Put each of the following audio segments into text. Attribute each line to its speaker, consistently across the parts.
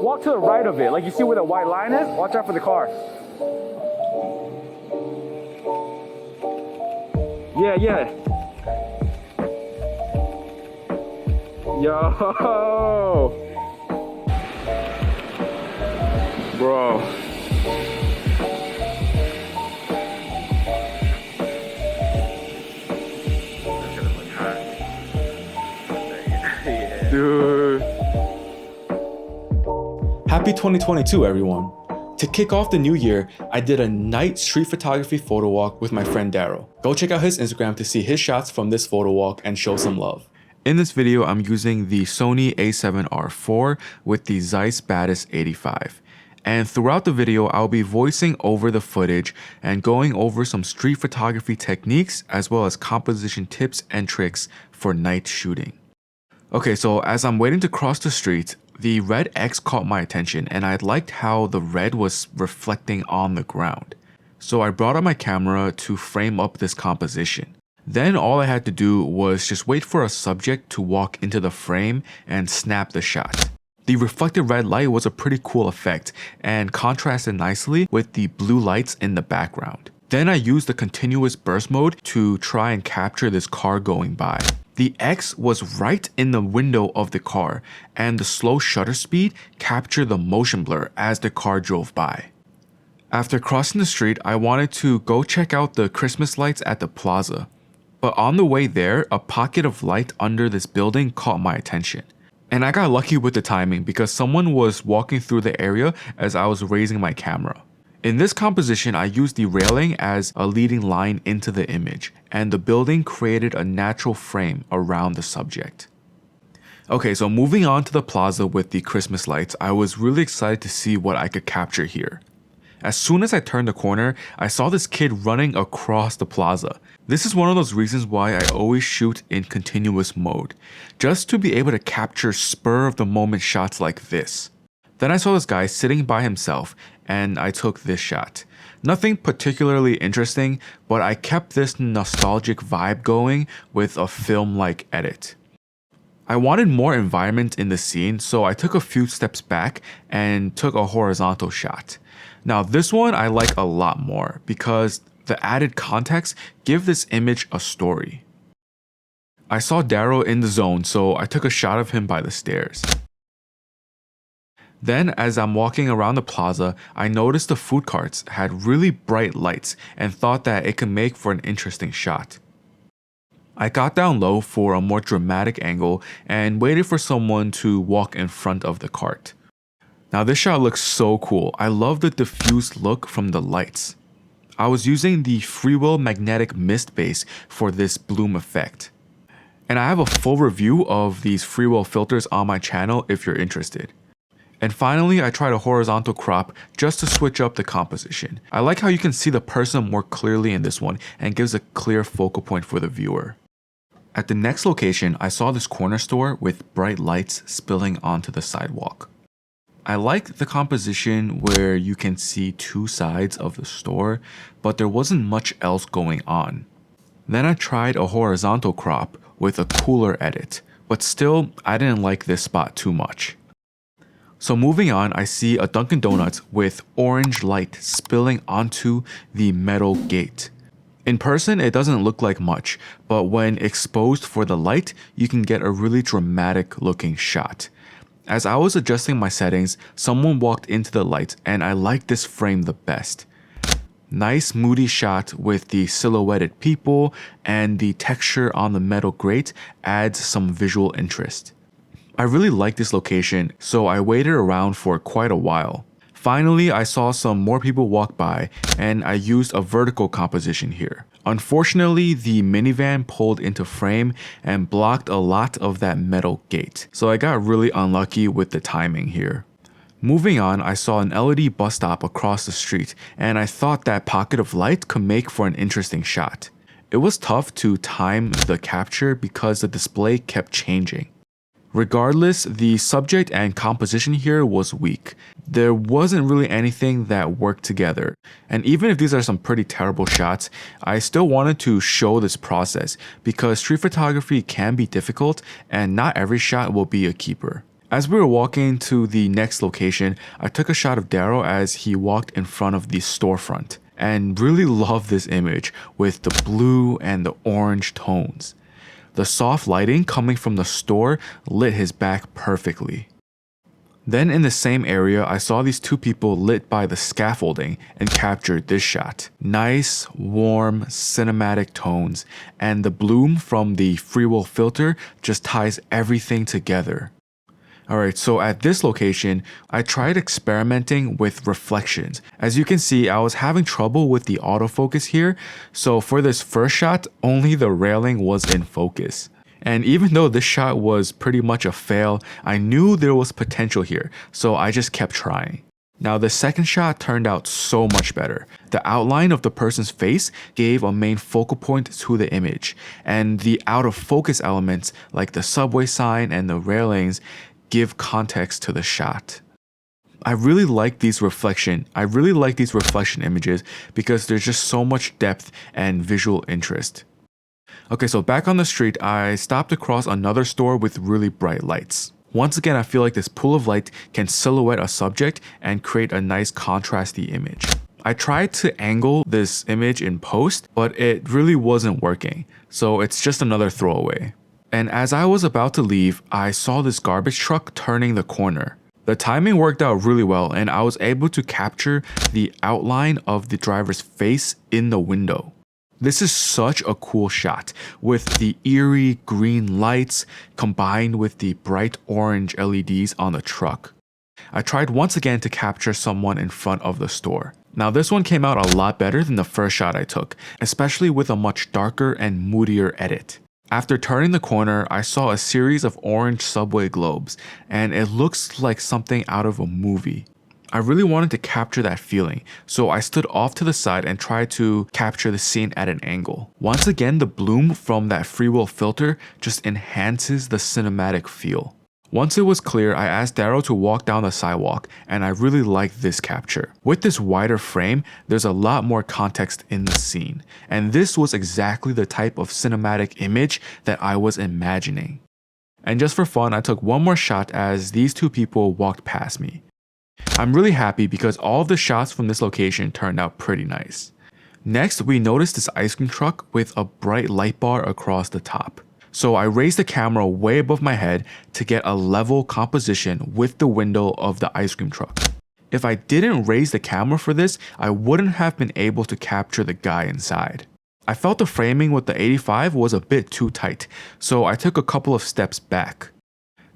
Speaker 1: walk to the right of it. Like you see where the white line is? Watch out for the car. Yeah, yeah. Yo. Bro. Dude.
Speaker 2: Happy 2022, everyone. To kick off the new year, I did a night street photography photo walk with my friend Darryl. Go check out his Instagram to see his shots from this photo walk and show some love.
Speaker 3: In this video, I'm using the Sony A7R IV with the Zeiss Batis 85. And throughout the video, I'll be voicing over the footage and going over some street photography techniques as well as composition tips and tricks for night shooting. Okay, so as I'm waiting to cross the street, the red X caught my attention and I liked how the red was reflecting on the ground. So I brought out my camera to frame up this composition. Then all I had to do was just wait for a subject to walk into the frame and snap the shot. The reflected red light was a pretty cool effect and contrasted nicely with the blue lights in the background. Then I used the continuous burst mode to try and capture this car going by. The X was right in the window of the car, and the slow shutter speed captured the motion blur as the car drove by. After crossing the street, I wanted to go check out the Christmas lights at the Plaza. But on the way there, a pocket of light under this building caught my attention. And I got lucky with the timing because someone was walking through the area as I was raising my camera. In this composition, I used the railing as a leading line into the image, and the building created a natural frame around the subject. Okay, so moving on to the plaza with the Christmas lights, I was really excited to see what I could capture here. As soon as I turned the corner, I saw this kid running across the plaza. This is one of those reasons why I always shoot in continuous mode, just to be able to capture spur of the moment shots like this. Then I saw this guy sitting by himself and I took this shot. Nothing particularly interesting, but I kept this nostalgic vibe going with a film-like edit. I wanted more environment in the scene, so I took a few steps back and took a horizontal shot. Now this one I like a lot more because the added context give this image a story. I saw Darryl in the zone, so I took a shot of him by the stairs. Then as I'm walking around the plaza, I noticed the food carts had really bright lights and thought that it could make for an interesting shot. I got down low for a more dramatic angle and waited for someone to walk in front of the cart. Now this shot looks so cool. I love the diffused look from the lights. I was using the Freewell magnetic mist base for this bloom effect. And I have a full review of these Freewell filters on my channel if you're interested. And finally, I tried a horizontal crop just to switch up the composition. I like how you can see the person more clearly in this one and gives a clear focal point for the viewer. At the next location, I saw this corner store with bright lights spilling onto the sidewalk. I like the composition where you can see two sides of the store, but there wasn't much else going on. Then I tried a horizontal crop with a cooler edit, but still, I didn't like this spot too much. So moving on, I see a Dunkin' Donuts with orange light spilling onto the metal gate. In person, it doesn't look like much, but when exposed for the light, you can get a really dramatic looking shot. As I was adjusting my settings, someone walked into the light and I liked this frame the best. Nice moody shot with the silhouetted people and the texture on the metal grate adds some visual interest. I really like this location, so I waited around for quite a while. Finally, I saw some more people walk by and I used a vertical composition here. Unfortunately, the minivan pulled into frame and blocked a lot of that metal gate, so I got really unlucky with the timing here. Moving on, I saw an LED bus stop across the street and I thought that pocket of light could make for an interesting shot. It was tough to time the capture because the display kept changing. Regardless, the subject and composition here was weak. There wasn't really anything that worked together. And even if these are some pretty terrible shots, I still wanted to show this process because street photography can be difficult and not every shot will be a keeper. As we were walking to the next location, I took a shot of Darryl as he walked in front of the storefront and really loved this image with the blue and the orange tones. The soft lighting coming from the store lit his back perfectly. Then in the same area, I saw these two people lit by the scaffolding and captured this shot. Nice, warm, cinematic tones, and the bloom from the Freewell filter just ties everything together. Alright, so at this location, I tried experimenting with reflections. As you can see, I was having trouble with the autofocus here, so for this first shot, only the railing was in focus. And even though this shot was pretty much a fail, I knew there was potential here, so I just kept trying. Now the second shot turned out so much better. The outline of the person's face gave a main focal point to the image, and the out of focus elements like the subway sign and the railings give context to the shot. I really like these reflection images because there's just so much depth and visual interest. Okay, so back on the street, I stopped across another store with really bright lights. Once again, I feel like this pool of light can silhouette a subject and create a nice contrasty image. I tried to angle this image in post, but it really wasn't working, so it's just another throwaway. And as I was about to leave, I saw this garbage truck turning the corner. The timing worked out really well, and I was able to capture the outline of the driver's face in the window. This is such a cool shot, with the eerie green lights combined with the bright orange LEDs on the truck. I tried once again to capture someone in front of the store. Now this one came out a lot better than the first shot I took, especially with a much darker and moodier edit. After turning the corner, I saw a series of orange subway globes, and it looks like something out of a movie. I really wanted to capture that feeling, so I stood off to the side and tried to capture the scene at an angle. Once again, the bloom from that Freewell filter just enhances the cinematic feel. Once it was clear, I asked Darryl to walk down the sidewalk, and I really liked this capture. With this wider frame, there's a lot more context in the scene, and this was exactly the type of cinematic image that I was imagining. And just for fun, I took one more shot as these two people walked past me. I'm really happy because all of the shots from this location turned out pretty nice. Next, we noticed this ice cream truck with a bright light bar across the top. So I raised the camera way above my head to get a level composition with the window of the ice cream truck. If I didn't raise the camera for this, I wouldn't have been able to capture the guy inside. I felt the framing with the 85 was a bit too tight, so I took a couple of steps back.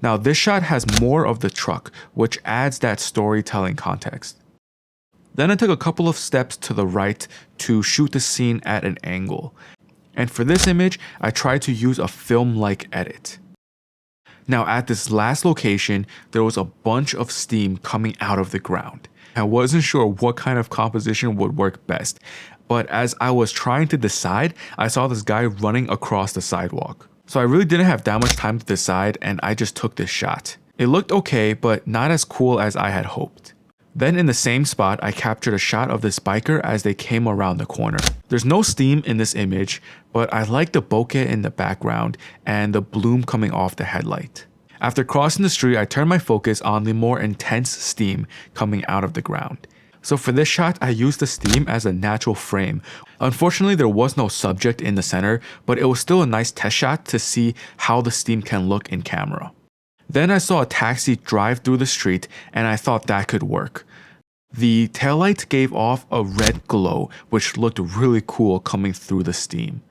Speaker 3: Now this shot has more of the truck, which adds that storytelling context. Then I took a couple of steps to the right to shoot the scene at an angle. And for this image, I tried to use a film-like edit. Now at this last location, there was a bunch of steam coming out of the ground. I wasn't sure what kind of composition would work best, but as I was trying to decide, I saw this guy running across the sidewalk. So I really didn't have that much time to decide, and I just took this shot. It looked okay, but not as cool as I had hoped. Then in the same spot, I captured a shot of this biker as they came around the corner. There's no steam in this image, but I like the bokeh in the background and the bloom coming off the headlight. After crossing the street, I turned my focus on the more intense steam coming out of the ground. So for this shot, I used the steam as a natural frame. Unfortunately, there was no subject in the center, but it was still a nice test shot to see how the steam can look in camera. Then I saw a taxi drive through the street, and I thought that could work. The taillight gave off a red glow, which looked really cool coming through the steam.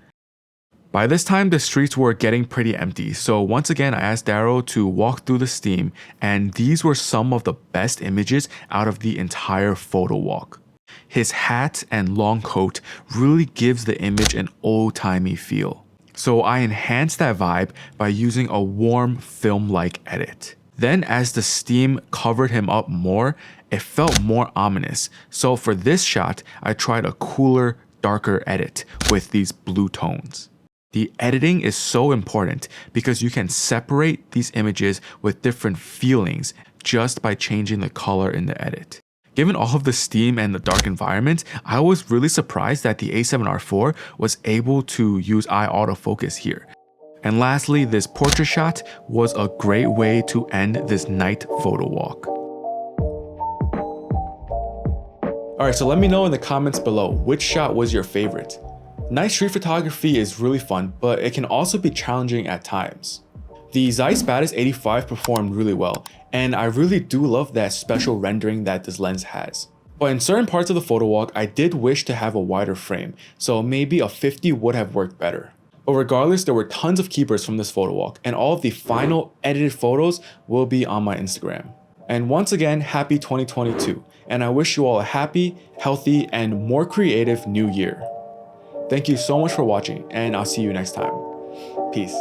Speaker 3: By this time, the streets were getting pretty empty, so once again I asked Darryl to walk through the steam, and these were some of the best images out of the entire photo walk. His hat and long coat really gives the image an old-timey feel. So I enhanced that vibe by using a warm film-like edit. Then as the steam covered him up more, it felt more ominous. So for this shot, I tried a cooler, darker edit with these blue tones. The editing is so important because you can separate these images with different feelings just by changing the color in the edit. Given all of the steam and the dark environment, I was really surprised that the A7R IV was able to use eye autofocus here. And lastly, this portrait shot was a great way to end this night photo walk.
Speaker 2: Alright, so let me know in the comments below which shot was your favorite. Night street photography is really fun, but it can also be challenging at times. The Zeiss Batis 85 performed really well, and I really do love that special rendering that this lens has. But in certain parts of the photo walk, I did wish to have a wider frame, so maybe a 50 would have worked better. But regardless, there were tons of keepers from this photo walk, and all of the final edited photos will be on my Instagram. And once again, happy 2022, and I wish you all a happy, healthy, and more creative new year. Thank you so much for watching, and I'll see you next time. Peace.